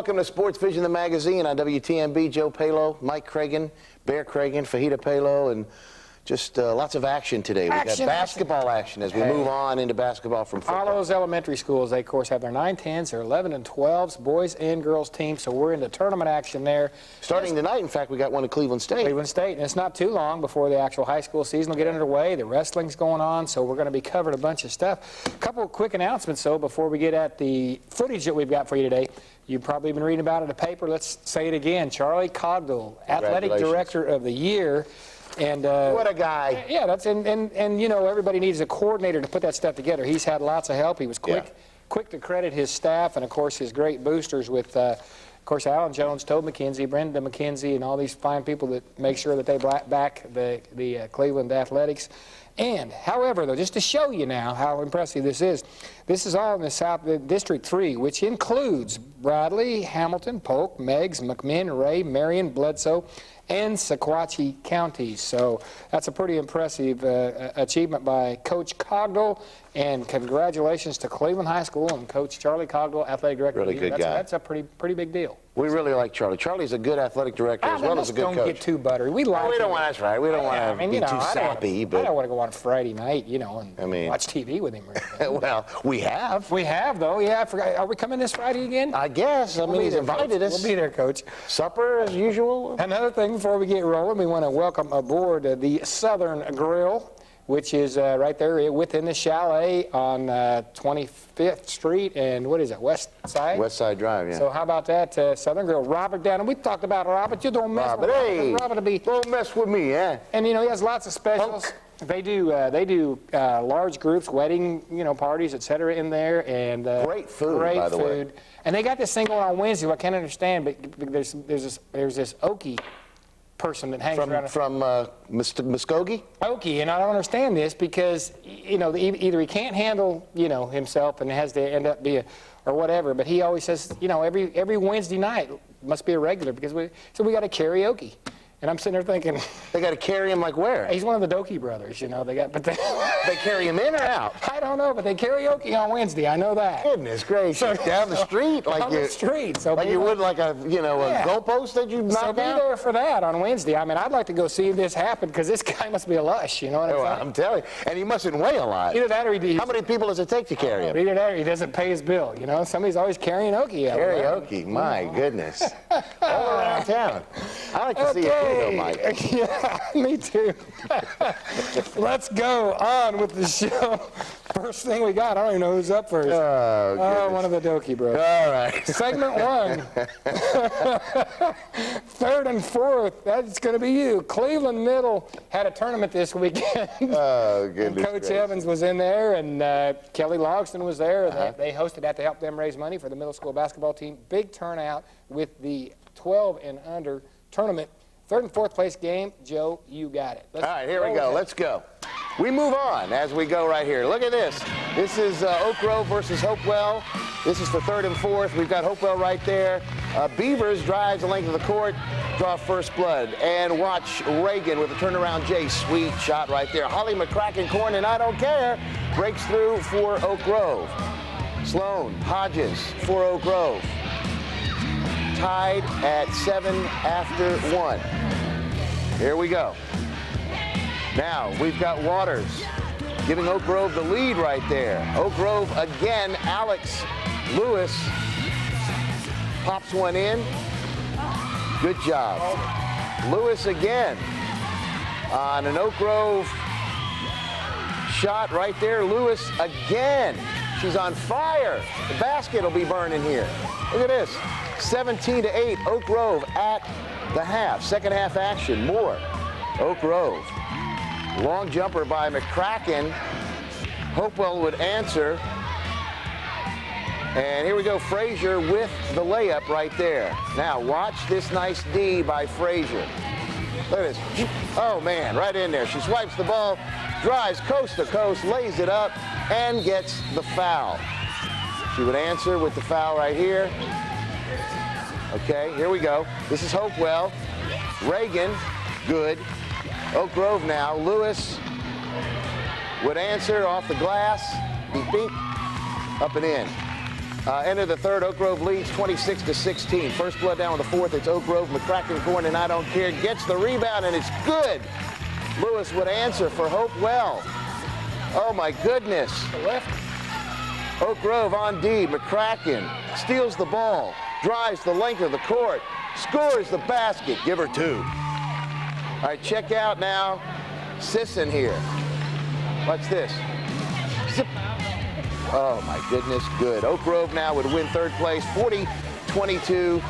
welcome to SportsVision, the magazine on WTMB. Joe Palo, Mike Cragen, Bear Cragen, Fajita Palo, and just lots of action today. We've got basketball action as we move on into basketball from football. All those elementary schools, they, of course, have their 9-10s, their 11 and 12s, boys and girls teams, so we're into tournament action there. Starting tonight, in fact, we got one at Cleveland State. Cleveland State, and it's not too long before the actual high school season will get underway. The wrestling's going on, so we're going to be covering a bunch of stuff. A couple of quick announcements, though, before we get at the footage that we've got for you today. You've probably been reading about it in the paper. Let's say it again. Charlie Cogdill, Athletic Director of the Year. And what a guy. Yeah, that's and you know, everybody needs a coordinator to put that stuff together. He's had lots of help. He was quick to credit his staff and, of course, his great boosters with, of course, Alan Jones, Tobe McKenzie, Brenda McKenzie, and all these fine people that make sure that they back the Cleveland Athletics. And, however, though, just to show you now how impressive this is all in the South District 3, which includes Bradley, Hamilton, Polk, Meigs, McMinn, Ray, Marion, Bledsoe, and Sequatchie counties. So that's a pretty impressive achievement by Coach Cogdill, and congratulations to Cleveland High School and Coach Charlie Cogdill, Athletic Director. Really good guy. That's a pretty big deal. We really like Charlie. Charlie's a good athletic director as well as a good coach. Don't get too buttery. We like. We don't want. That's right. We don't want to be too sappy. I don't want to go on Friday night, you know, and watch TV with him. Well, we have. We have, though. Yeah, I forgot. Are we coming this Friday again? I guess. I mean, he's invited us. We'll be there, Coach. Supper as usual. Another thing before we get rolling, we want to welcome aboard the Southern Grill, which is right there within the chalet on 25th Street and what is it, West Side? West Side Drive, yeah. So how about that, Southern Grill? Robert down, and we talked about Robert. You don't mess with Robert. Robert don't mess with me, eh? And you know, he has lots of specials. Punk. They do large groups, wedding, parties, etc. in there, and great food, by the way. And they got this thing going on Wednesday. I can't understand, but there's this Okie person that hangs around from Muskogee. Okie, and I don't understand this because either he can't handle himself and has to end up being or whatever, but he always says every Wednesday night must be a regular because we got a karaoke. And I'm sitting there thinking, they got to carry him like where? He's one of the Dokie brothers, they carry him in or out? I don't know, but they karaoke on Wednesday. I know that. Goodness gracious! Down the street, the street. So like you would like a a goalpost that you knock down. So be there for that on Wednesday. I mean, I'd like to go see this happen because this guy must be a lush. You know what I'm saying? I'm telling you, and he mustn't weigh a lot. Either that or how many people does it take to carry him? Either that or he doesn't pay his bill. Somebody's always carrying Okie out. Karaoke, my goodness! All around town. I like to see it too, though, Mike. Yeah, me too. Let's go on with the show. First thing we got, I don't even know who's up first. One of the Dokie bros. All right. Segment 1. Third and fourth, that's going to be you. Cleveland Middle had a tournament this weekend. Oh, goodness. Coach Evans was in there, and Kelly Logston was there. They hosted that to help them raise money for the middle school basketball team. Big turnout with the 12 and under tournament. Third and fourth place game. Joe, you got it. All right, here we go. Let's go. We move on as we go right here. Look at this. This is Oak Grove versus Hopewell. This is for third and fourth. We've got Hopewell right there. Beavers drives the length of the court, draw first blood. And watch Reagan with a turnaround J. Sweet shot right there. Holly McCracken corner, and I don't care, breaks through for Oak Grove. Sloan Hodges for Oak Grove. Tied at 7 after 1. Here we go. Now we've got Waters giving Oak Grove the lead right there. Oak Grove again. Alex Lewis pops one in. Good job. Lewis again on an Oak Grove shot right there. Lewis again. She's on fire. The basket will be burning here. Look at this. 17-8, Oak Grove at the half. Second half action, more. Oak Grove. Long jumper by McCracken. Hopewell would answer. And here we go, Frazier with the layup right there. Now watch this nice D by Frazier. Look at this. Oh man, right in there. She swipes the ball, drives coast to coast, lays it up, and gets the foul. She would answer with the foul right here. Okay, here we go. This is Hopewell. Reagan, good. Oak Grove now. Lewis would answer off the glass. Beep, beep. Up and in. Enter the third. Oak Grove leads 26-16. First blood down with the fourth. It's Oak Grove. McCracken going, and I don't care. Gets the rebound, and it's good. Lewis would answer for Hopewell. Oh, my goodness. The left. Oak Grove on D. McCracken steals the ball, drives the length of the court, scores the basket. Give her two. All right, check out now Sisson here. Watch this. Zip. Oh, my goodness, good. Oak Grove now would win third place, 40-22,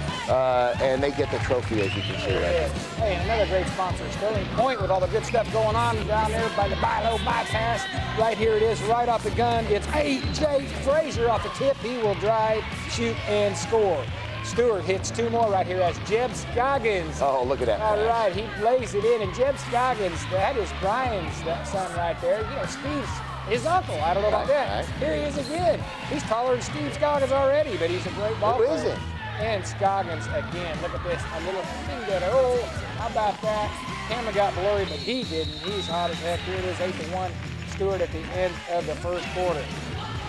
and they get the trophy, as you can see right there. Hey, and another great sponsor, Sterling Point, with all the good stuff going on down there by the buy-low bypass. Right here it is, right off the gun. It's A.J. Frazier off the tip. He will drive, shoot, and score. Stewart hits two more right here as Jeb Scoggins. Oh, look at that. All right, he lays it in, and Jeb Scoggins, that is Brian's son right there. You know, Steve's his uncle. I don't know about that. Right. Here he is again. He's taller than Steve Scoggins already, but he's a great ball player. Who is it? And Scoggins again. Look at this. A little finger. Oh, how about that? Camera got blurry, but he didn't. He's hot as heck. Here it is, 8-1. Stewart at the end of the first quarter.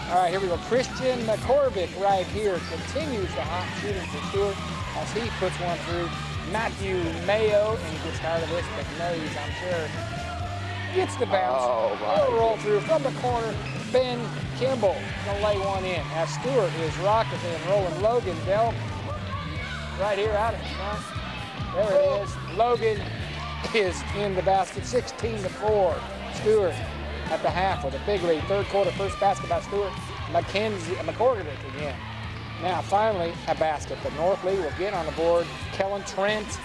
All right, here we go. Christian McCorvick right here continues the hot shooting for Stewart as he puts one through. Matthew Mayo, and he gets tired of this, but knows, I'm sure, gets the bounce. Oh, He'll roll through from the corner. Ben Kimball gonna lay one in. As Stewart is rocking and rolling. Logan Dell right here out in front. There it is. Logan is in the basket, 16-4. Stewart at the half with a big lead. Third quarter, first basket by Stewart. McCorvick again. Now finally a basket. The North Lee will get on the board. Kellen Trent,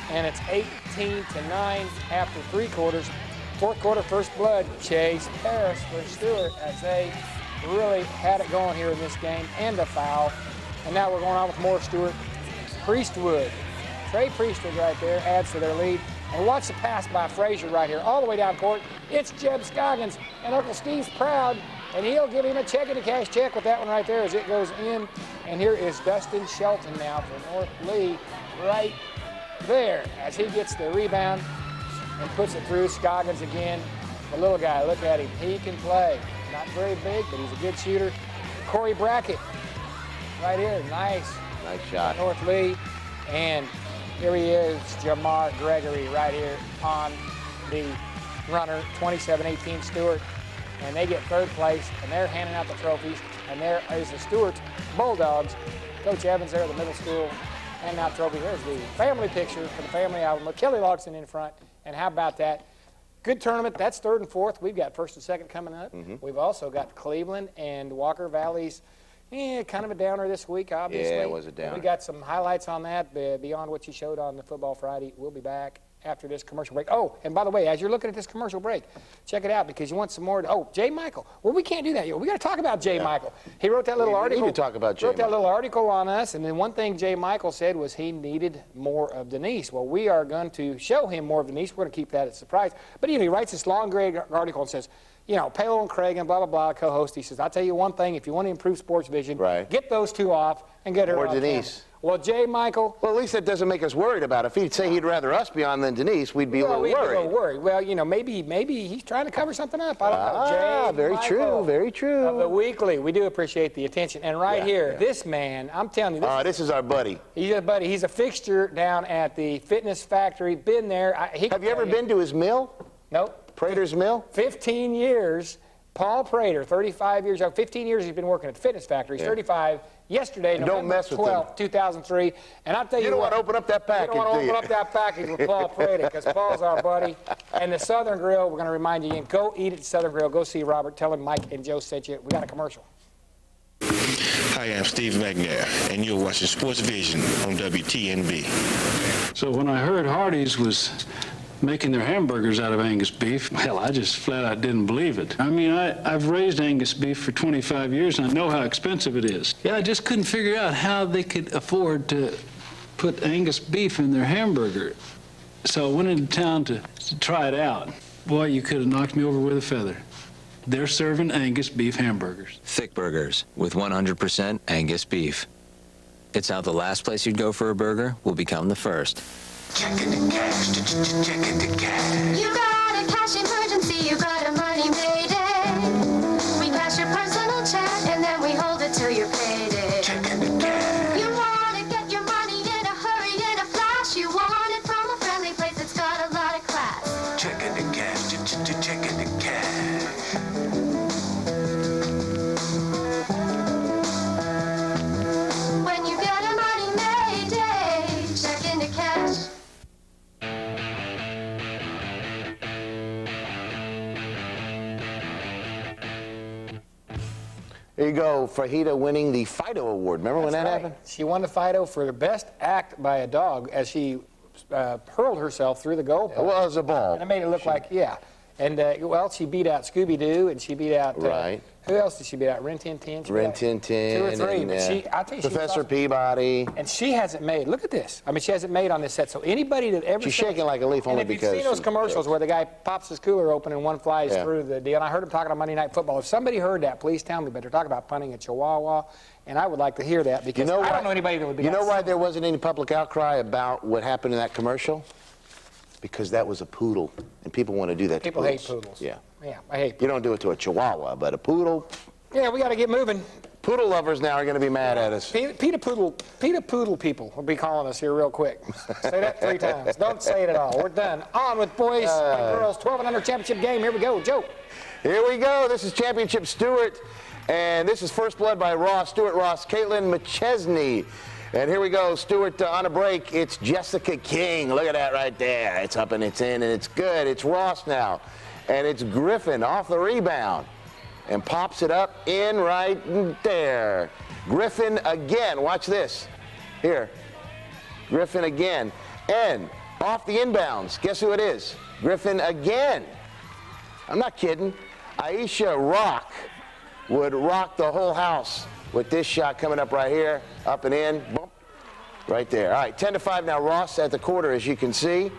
and it's 18-9 after three quarters. Fourth quarter, first blood. Chase Paris for Stewart as they really had it going here in this game, and a foul. And now we're going on with more Stewart. Priestwood, Trey Priestwood right there adds to their lead. And watch the pass by Frazier right here, all the way down court. It's Jeb Scoggins, and Uncle Steve's proud, and he'll give him a check and a cash check with that one right there as it goes in. And here is Dustin Shelton now for North Lee right there as he gets the rebound and puts it through. Scoggins again, the little guy, look at him, he can play. Not very big, but he's a good shooter. Corey Brackett right here, nice shot. North Lee, and here he is, Jamar Gregory right here on the runner, 27-18 Stewart, and they get third place, and they're handing out the trophies, and there is the Stewart Bulldogs. Coach Evans there at the middle school, handing out trophies. There's the family picture for the family album with Kelly Logson in front, and how about that? Good tournament. That's third and fourth. We've got first and second coming up. We've also got Cleveland and Walker Valley's. Kind of a downer this week, obviously. Yeah, it was a downer. We got some highlights on that beyond what you showed on the Football Friday. We'll be back after this commercial break. Oh, and by the way, as you're looking at this commercial break, check it out because you want some more. Oh, Jay Michael. Well, we can't do that. We got to talk about Jay Michael. He wrote that little article. We need to talk about Jay Wrote that Michael. little article on us, and then one thing Jay Michael said was he needed more of Denise. Well, we are going to show him more of Denise. We're going to keep that a surprise. But he writes this long, great article and says, you know, Palo and Craig and blah, blah, blah, co-host. He says, I'll tell you one thing, if you want to improve SportsVision, get those two off and get her or on Denise. camera. Well, Jay Michael. Well, at least that doesn't make us worried about it. If he'd say he'd rather us be on than Denise, we'd be a little worried. Well, you know, maybe he's trying to cover something up. I don't know. Jay very Michael true, very true. Of the Weekly. We do appreciate the attention. And right here, this man, I'm telling you, this is our buddy. He's a buddy. He's a fixture down at the Fitness Factory. Been there. Have you ever been to his mill? Nope. Prater's Mill? 15 years. Paul Prater, 35 years old. 15 years he's been working at the Fitness Factory. He's 35. Yesterday, November 12, 2003. And I'll tell you what. You don't want to open up that package, You don't want to open up that package with Paul Prater because Paul's our buddy. And the Southern Grill, we're going to remind you again, go eat at the Southern Grill. Go see Robert. Tell him Mike and Joe sent you. We got a commercial. Hi, I'm Steve McNair, and you're watching SportsVision on WTNB. So when I heard Hardee's was making their hamburgers out of Angus beef, well, I just flat out didn't believe it. I mean, I've raised Angus beef for 25 years, and I know how expensive it is. Yeah, I just couldn't figure out how they could afford to put Angus beef in their hamburger. So I went into town to try it out. Boy, you could have knocked me over with a feather. They're serving Angus beef hamburgers. Thick burgers with 100% Angus beef. It's how the last place you'd go for a burger will become the first. Checking the cash, checking the cash. You got a cash emergency, you got a money payday. We cash your personal check and then we hold it till your payday. There you go, Fajita winning the Fido Award. Remember when that happened? She won the Fido for the best act by a dog as she hurled herself through the goal post. Well, it was a ball. And it made it look like, yeah. And, well, she beat out Scooby-Doo, and she beat out, right. Who else did she beat out? Rin Tin Tin? Rin Tin Tin. 2 or 3. And, but I think Professor Peabody. And she hasn't made, look at this. I mean, she hasn't made on this set. So anybody that ever... She's shaking like a leaf only because... because... You've seen those commercials where the guy pops his cooler open and one flies through the deal. And I heard him talking on Monday Night Football. If somebody heard that, please tell me. But they're talking about punting a Chihuahua. And I would like to hear that because I don't know anybody that would be... You know why there wasn't any public outcry about what happened in that commercial? Because that was a poodle, and people want to do that to People poodles. hate poodles. Yeah. Yeah, I hate poodles. You don't do it to a Chihuahua, but a poodle... Yeah, we got to get moving. Poodle lovers now are going to be mad at us. PETA Poodle people will be calling us here real quick. Say that 3 times. Don't say it at all. We're done. On with boys and girls 12 and under championship game. Here we go, Joe. Here we go. This is Championship Stewart, and this is First Blood by Ross, Stewart Ross, Caitlin McChesney. And here we go, Stewart on a break. It's Jessica King. Look at that right there. It's up and it's in and it's good. It's Ross now. And it's Griffin off the rebound and pops it up in right there. Griffin again. Watch this. Here. Griffin again. And off the inbounds. Guess who it is? Griffin again. I'm not kidding. Aisha Rock would rock the whole house with this shot coming up right here, up and in, bump, right there. All right, 10-5 now. Ross at the quarter, as you can see.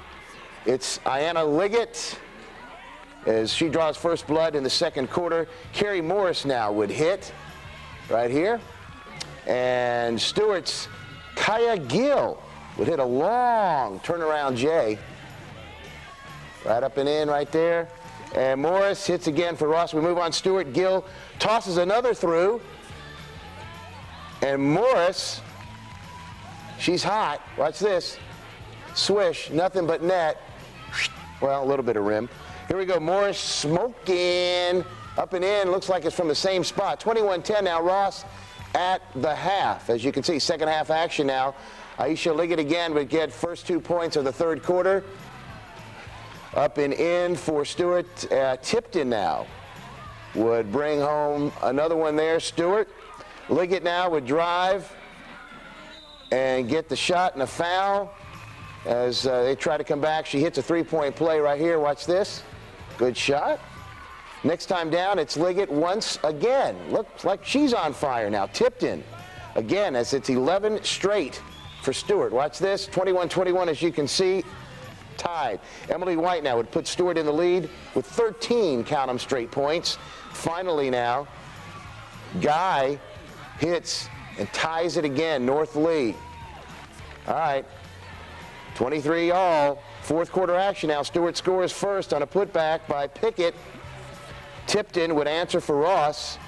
It's Ayanna Liggett as she draws first blood in the second quarter. Carrie Morris now would hit right here. And Stewart's Kaya Gill would hit a long turnaround J. Right up and in right there. And Morris hits again for Ross. We move on. Stewart Gill tosses another through. And Morris, she's hot. Watch this. Swish, nothing but net. Well, a little bit of rim. Here we go. Morris smoking. Up and in. Looks like it's from the same spot. 21-10 now. Ross at the half. As you can see, second half action now. Aisha Liggett again would get first 2 points of the third quarter. Up and in for Stewart. Tipton now would bring home another one there. Stewart. Liggett now would drive and get the shot and a foul as they try to come back. She hits a three-point play right here. Watch this. Good shot. Next time down, it's Liggett once again. Looks like she's on fire now. Tipton again as it's 11 straight for Stewart. Watch this. 21-21 as you can see. Tied. Emily White now would put Stewart in the lead with 13, count them, straight points. Finally now, Guy hits and ties it again. North Lee. All right. 23 all. Fourth quarter action now. Stewart scores first on a putback by Pickett. Tipton would answer for Ross.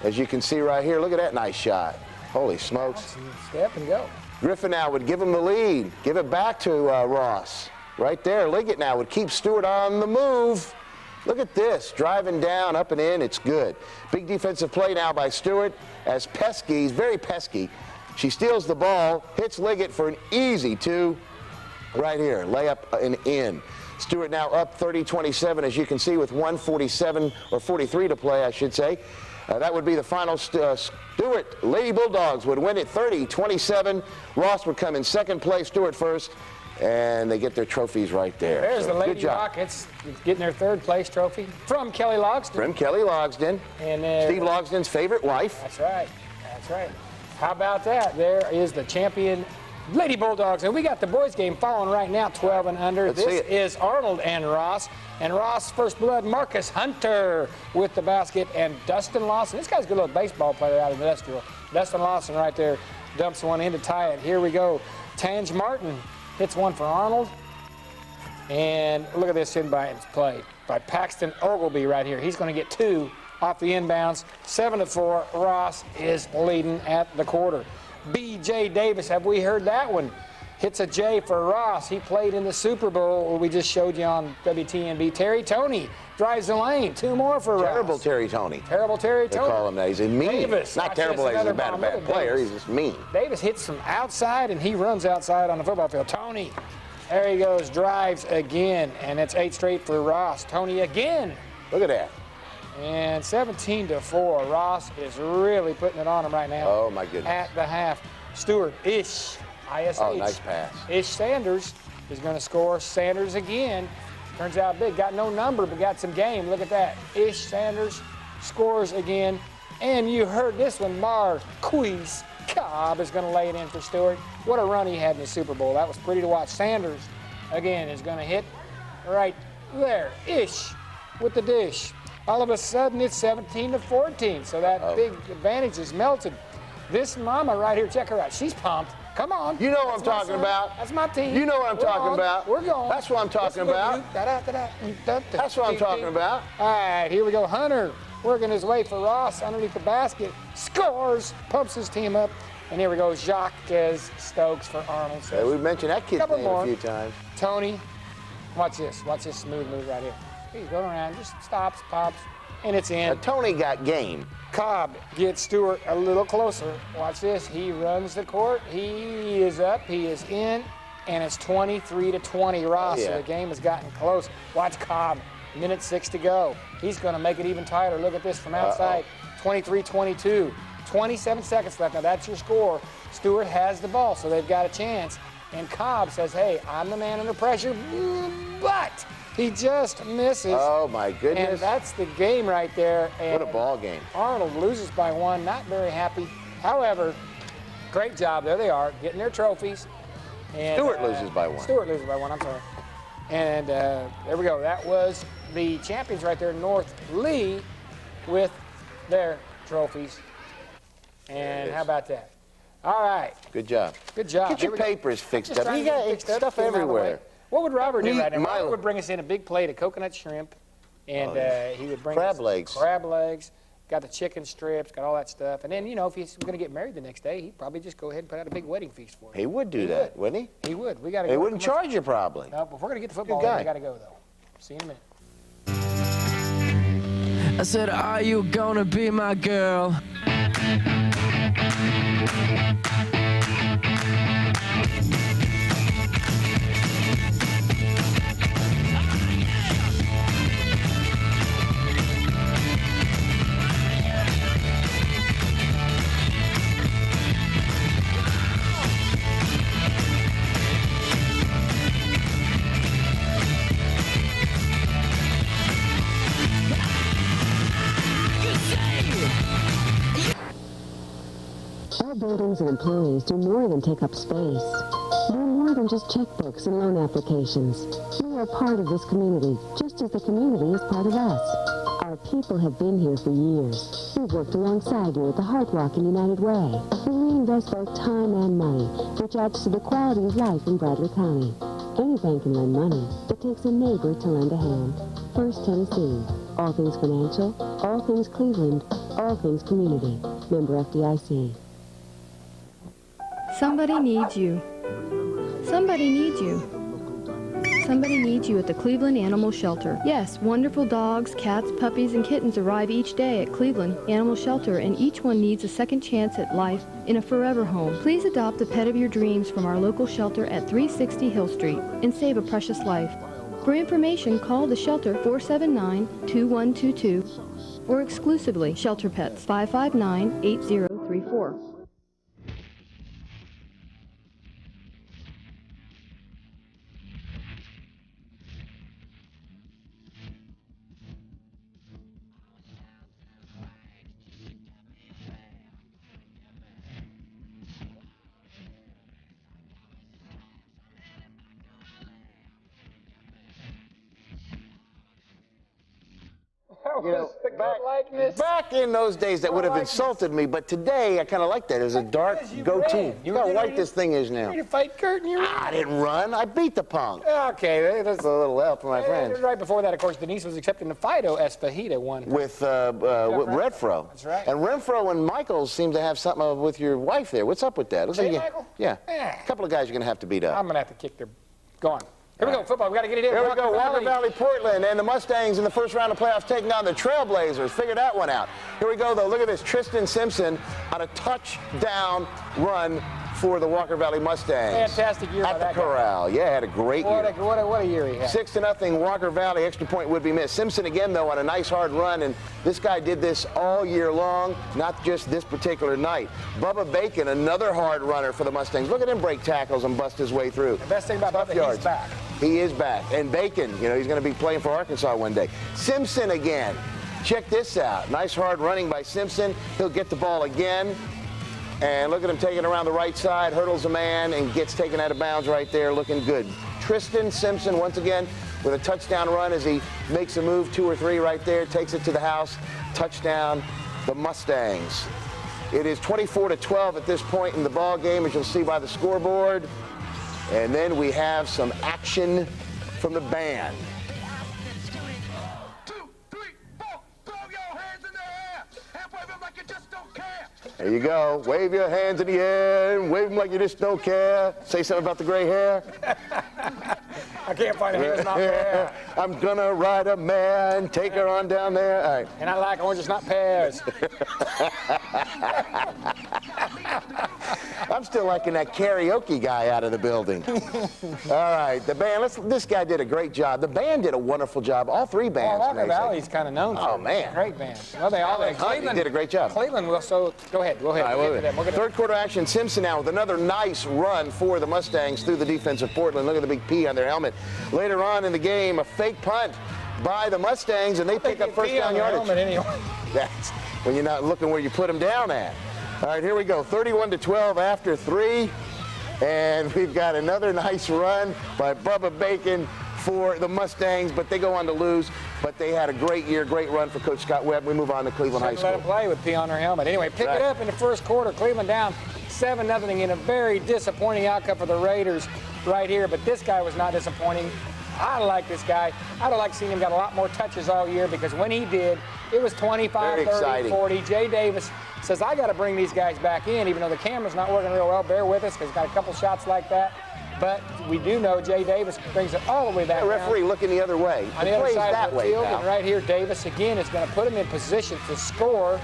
As you can see right here. Look at that nice shot. Holy smokes. Step and go. Griffin now would give him the lead. Give it back to Ross. Right there. Liggett now would keep Stewart on the move. Look at this. Driving down, up and in. It's good. Big defensive play now by Stewart as pesky. He's very pesky. She steals the ball, hits Liggett for an easy 2 right here. Layup and in. Stewart now up 30-27, as you can see, with 1:47 or 43 to play, I should say. That would be the final. Stewart Lady Bulldogs would win it 30-27. Ross would come in second place. Stewart first. And they get their trophies right there. There's so, the Lady Rockets getting their third place trophy from Kelly Logsdon. From Kelly Logsdon. And Steve Logsdon's favorite wife. That's right. That's right. How about that? There is the champion Lady Bulldogs. And we got the boys game following right now, 12 and under. This is Arnold and Ross. And Ross, first blood, Marcus Hunter with the basket. And Dustin Lawson. This guy's a good little baseball player out of Industrial. Dustin Lawson right there dumps one in to tie it. Here we go. Tange Martin hits one for Arnold. And look at this inbounds play by Paxton Ogilvy right here. He's going to get 2 off the inbounds. 7-4. Ross is leading at the quarter. B.J. Davis, have we heard that one? Hits a J for Ross. He played in the Super Bowl we just showed you on WTNB. Terry Toney drives the lane. 2 more for Ross. Terrible Terry Toney. Terrible Terry Toney. They call him that. He's mean. Davis. Not terrible as he's a bad player. He's just mean. Davis hits from outside, and he runs outside on the football field. Toney. There he goes. Drives again, and it's 8 straight for Ross. Toney again. Look at that. And 17-4. Ross is really putting it on him right now. Oh, my goodness. At the half. Stewart, Ish, ISH. Oh, nice pass. Ish Sanders is going to score. Sanders again. Turns out big. Got no number, but got some game. Look at that. Ish Sanders scores again. And you heard this one. Marquise Cobb is going to lay it in for Stewart. What a run he had in the Super Bowl. That was pretty to watch. Sanders, again, is going to hit right there. Ish with the dish. All of a sudden, it's 17-14. So that big advantage is melted. This mama right here, check her out. She's pumped. Come on. You know what I'm talking about. That's my team. You know what I'm talking about. We're going. That's what I'm talking about. That's what I'm talking about. All right, here we go. Hunter working his way for Ross underneath the basket. Scores, pumps his team up. And here we go, Jacques Stokes for Arnold. Yeah, we've mentioned that kid's name a few times. Tony, watch this. Watch this smooth move right here. He's going around, just stops, pops, and it's in. Now, Tony got game. Cobb gets Stewart a little closer. Watch this. He runs the court. He is up. He is in. And it's 23-20 Ross. So the game has gotten close. Watch Cobb. Minute 6 to go. He's going to make it even tighter. Look at this from outside. 23-22. 27 seconds left. Now that's your score. Stewart has the ball, so they've got a chance. And Cobb says, hey, I'm the man under pressure. But he just misses. Oh, my goodness. And that's the game right there. And what a ball game. Arnold loses by 1. Not very happy. However, great job. There they are, getting their trophies. And, Stewart loses by 1. Stewart loses by 1, I'm sorry. And there we go. That was the champions right there, North Lee, with their trophies. And how about that? All right. Good job. Good job. Get your papers fixed up. You got stuff Get 'em out of the way. everywhere. What would Robert do right now? Robert would bring us in a big plate of coconut shrimp, and he would bring crab us legs. Crab legs. Got the chicken strips, got all that stuff. And then, you know, if he's going to get married the next day, he'd probably just go ahead and put out a big wedding feast for him. He would do that, wouldn't he? He would. We got to go. He wouldn't charge you probably. No, but if we're going to get the football, we got to go, though. See you in a minute. I said, are you gonna be my girl? Our buildings and employees do more than take up space. We're more than just checkbooks and loan applications. We are part of this community, just as the community is part of us. Our people have been here for years. We've worked alongside you at the Heart Rock and United Way. And we invest both time and money, which adds to the quality of life in Bradley County. Any bank can lend money. It takes a neighbor to lend a hand. First Tennessee. All things financial, all things Cleveland, all things community. Member FDIC. Somebody needs you. Somebody needs you. Somebody needs you at the Cleveland Animal Shelter. Yes, wonderful dogs, cats, puppies, and kittens arrive each day at Cleveland Animal Shelter, and each one needs a second chance at life in a forever home. Please adopt the pet of your dreams from our local shelter at 360 Hill Street and save a precious life. For information, call the shelter 479-2122 or exclusively Shelter Pets 559-8034. You know, back in those days, that would have insulted me, but today I kind of like that. There's a dark goatee. Look how white this thing is now. You fight Kurt and I didn't run. I beat the punk. Okay, that's a little help for my friends. Right before that, of course, Denise was accepting the Fido Espejita one. With Renfro. That's right. And Renfro and Michaels seem to have something with your wife there. What's up with that? Looks like Michael? Yeah. A couple of guys you're going to have to beat up. I'm going to have to kick their... Go on. Here we go, football. We got to get it in. Here we go, Walker Valley, Portland, and the Mustangs in the first round of playoffs taking on the Trailblazers. Figure that one out. Here we go, though. Look at this. Tristan Simpson on a touchdown run for the Walker Valley Mustangs. Fantastic year by at the that guy. corral. Yeah, had a great year. What a year he had. 6-0 Walker Valley. Extra point would be missed. Simpson again, though, on a nice hard run, and this guy did this all year long, not just this particular night. Bubba Bacon, another hard runner for the Mustangs. Look at him break tackles and bust his way through. The best thing about Bubba, he's back. He is back. And Bacon, you know, he's going to be playing for Arkansas one day. Simpson again. Check this out. Nice hard running by Simpson. He'll get the ball again. And look at him taking around the right side, hurdles a man, and gets taken out of bounds right there, looking good. Tristan Simpson, once again, with a touchdown run as he makes a move, 2 or 3 right there, takes it to the house. Touchdown, the Mustangs. It is 24-12 at this point in the ball game, as you'll see by the scoreboard. And then we have some action from the band. There you go. Wave your hands in the air and wave them like you just don't care. Say something about the gray hair. I can't find a hair that's not fair. I'm gonna ride a mare and take her on down there. All right. And I like oranges, not pears. I'm still liking that karaoke guy out of the building. All right, the band. This guy did a great job. The band did a wonderful job. All 3 bands. Walker Valley's kind of known for. Oh man, great band. Well, they all. Cleveland did a great job. Cleveland will. So go ahead. All right, we'll get to that. Third quarter action. Simpson now with another nice run for the Mustangs through the defense of Portland. Look at the big P on their helmet. Later on in the game, a fake punt by the Mustangs, and they pick up first down yardage. Anyway. That's when you're not looking where you put them down at. All right, here we go. 31-12 after 3. And we've got another nice run by Bubba Bacon for the Mustangs, but they go on to lose. But they had a great year, great run for Coach Scott Webb. We move on to Cleveland High School. Let them play with P on their helmet. Anyway, pick it up in the first quarter. Cleveland down 7-0 in a very disappointing outcome for the Raiders right here. But this guy was not disappointing. I like this guy. I'd have liked seeing him got a lot more touches all year, because when he did, it was 25, 30, 40. Jay Davis says, I got to bring these guys back in, even though the camera's not working real well. Bear with us, because he's got a couple shots like that. But we do know Jay Davis brings it all the way back. The referee looking the other way. On the other side of the field, and right here, Davis again is going to put him in position to score,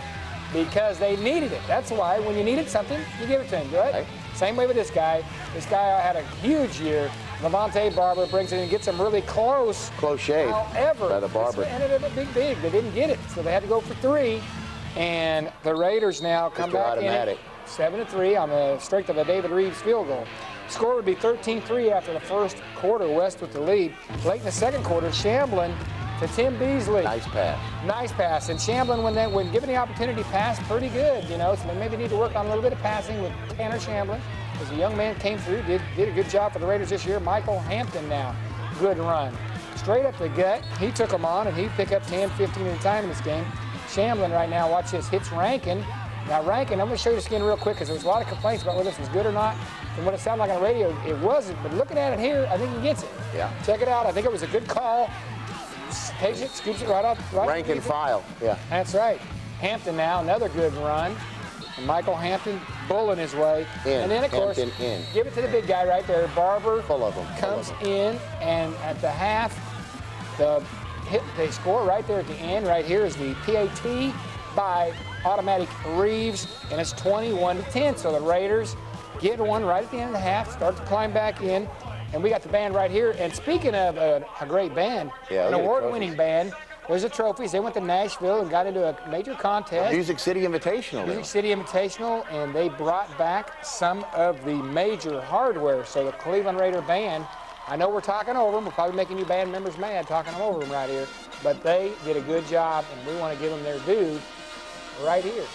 because they needed it. That's why when you needed something, you give it to him, right? Same way with this guy. This guy had a huge year. Levante Barber brings it and gets him really close. Close shave. However, by the Barber. It ended up big. They didn't get it, so they had to go for 3. And the Raiders now come back in 7-3 on the strength of a David Reeves field goal. Score would be 13-3 after the first quarter. West with the lead. Late in the second quarter, Shamblin to Tim Beasley. Nice pass. Nice pass. And Shamblin, when given the opportunity, passed pretty good. You know, so they maybe need to work on a little bit of passing with Tanner Shamblin. As a young man came through, did a good job for the Raiders this year. Michael Hampton now, good run. Straight up the gut, he took him on, and he picked up 10, 15 at a time in this game. Shamblin right now, watch this, hits Rankin. Now Rankin, I'm going to show you this again real quick, because there was a lot of complaints about whether this was good or not. From what it sounded like on the radio, it wasn't, but looking at it here, I think he gets it. Yeah. Check it out, I think it was a good call. Takes it, scoops it right off. Right Rankin file, yeah. That's right. Hampton now, another good run. And Michael Hampton bulling his way. And then, of course, give it to the big guy right there. Barber full of them. Comes in, and at the half, they score right there at the end. Right here is the PAT by Automatic Reeves, and it's 21-10. So the Raiders get one right at the end of the half, start to climb back in, and we got the band right here. And speaking of a great band, an award-winning band, there's the trophies. They went to Nashville and got into a major contest. Music City Invitational. Music City Invitational, and they brought back some of the major hardware. So the Cleveland Raider band, I know we're talking over them. We're probably making you band members mad talking them over them right here. But they did a good job, and we want to give them their due right here.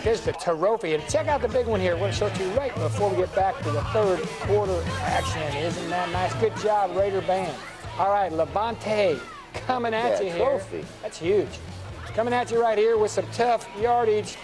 There's the trophy, and check out the big one here. I want to show it to you right before we get back to the third quarter action. Isn't that nice? Good job, Raider band. All right, Levante coming at you here. Trophy. That's huge. Coming at you right here with some tough yardage.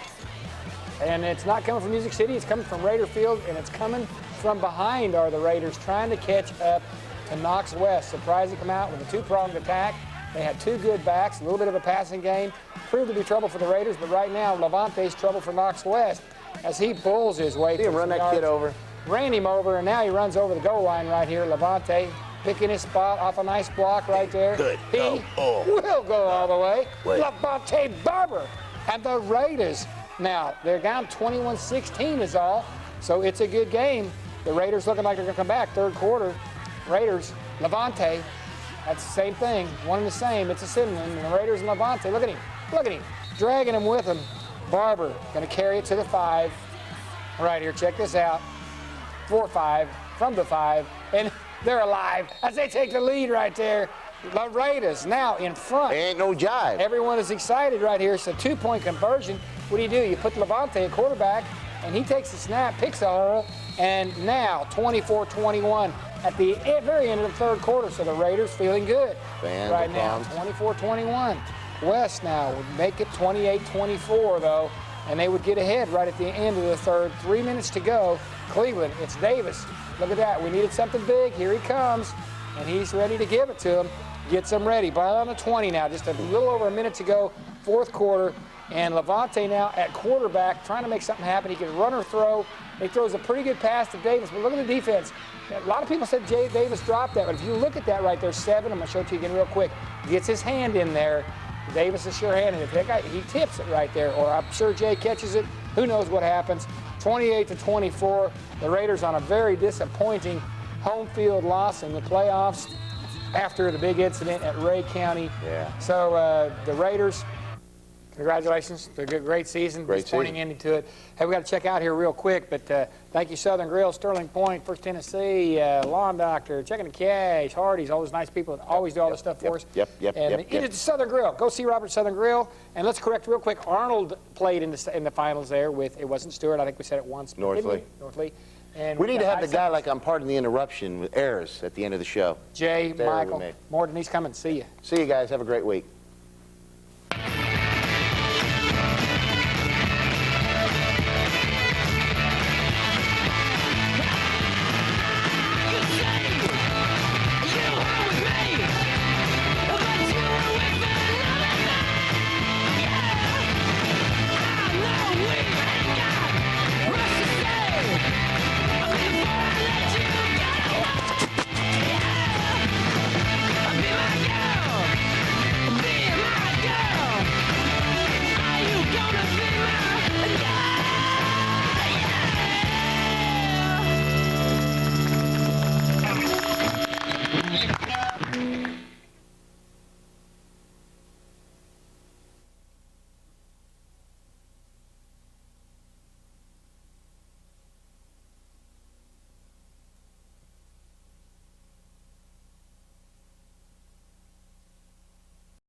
And it's not coming from Music City, it's coming from Raider Field, and it's coming from behind are the Raiders trying to catch up to Knox West. Surprising come out with a two-pronged attack. They had two good backs, a little bit of a passing game. Proved to be trouble for the Raiders, but right now Levante's trouble for Knox West as he bulls his way. See him run that kid over. Ran him over, and now he runs over the goal line right here. Levante picking his spot off a nice block right there. Good. He will go all the way. Levante Barber and the Raiders. Now, they're down 21-16 is all, so it's a good game. The Raiders looking like they're going to come back third quarter. Raiders, Levante, that's the same thing. One and the same. It's a synonym. And the Raiders and Levante, look at him. Look at him. Dragging him with him. Barber going to carry it to the 5. Right here, check this out. 4-5 from the 5, and they're alive as they take the lead right there. The Raiders now in front. Ain't no jive. Everyone is excited right here. It's a 2-point conversion. What do? You put Levante at quarterback, and he takes the snap, picks a hole, and now 24-21 at the very end of the third quarter. So the Raiders feeling good right now. 24-21. West now would make it 28-24 though, and they would get ahead right at the end of the third. 3 minutes to go. Cleveland, it's Davis. Look at that. We needed something big. Here he comes, and he's ready to give it to him. Gets them ready. Ball on the 20 now. Just a little over a minute to go, fourth quarter. And Levante now at quarterback, trying to make something happen. He can run or throw. He throws a pretty good pass to Davis. But look at the defense. A lot of people said Jay Davis dropped that. But if you look at that right there, 7, I'm going to show it to you again real quick. Gets his hand in there. Davis is sure handed it. That guy, he tips it right there. Or I'm sure Jay catches it. Who knows what happens. 28-24. The Raiders on a very disappointing home field loss in the playoffs after the big incident at Ray County. Yeah. So the Raiders, congratulations. They're a great season. Great disappointing ending to it. Hey, we got to check out here real quick, but thank you, Southern Grill, Sterling Point, First Tennessee, Lawn Doctor, Checking the Cash, Hardee's, all those nice people that always do all this stuff for us. Yep. And it's Southern Grill. Go see Robert Southern Grill. And let's correct real quick. Arnold played in the finals there with, it wasn't Stewart. I think we said it once. Northley. And we need to have the guy like I'm pardon the interruption with errors at the end of the show. Jay, Michael, Morton, he's coming. See you. See you guys. Have a great week.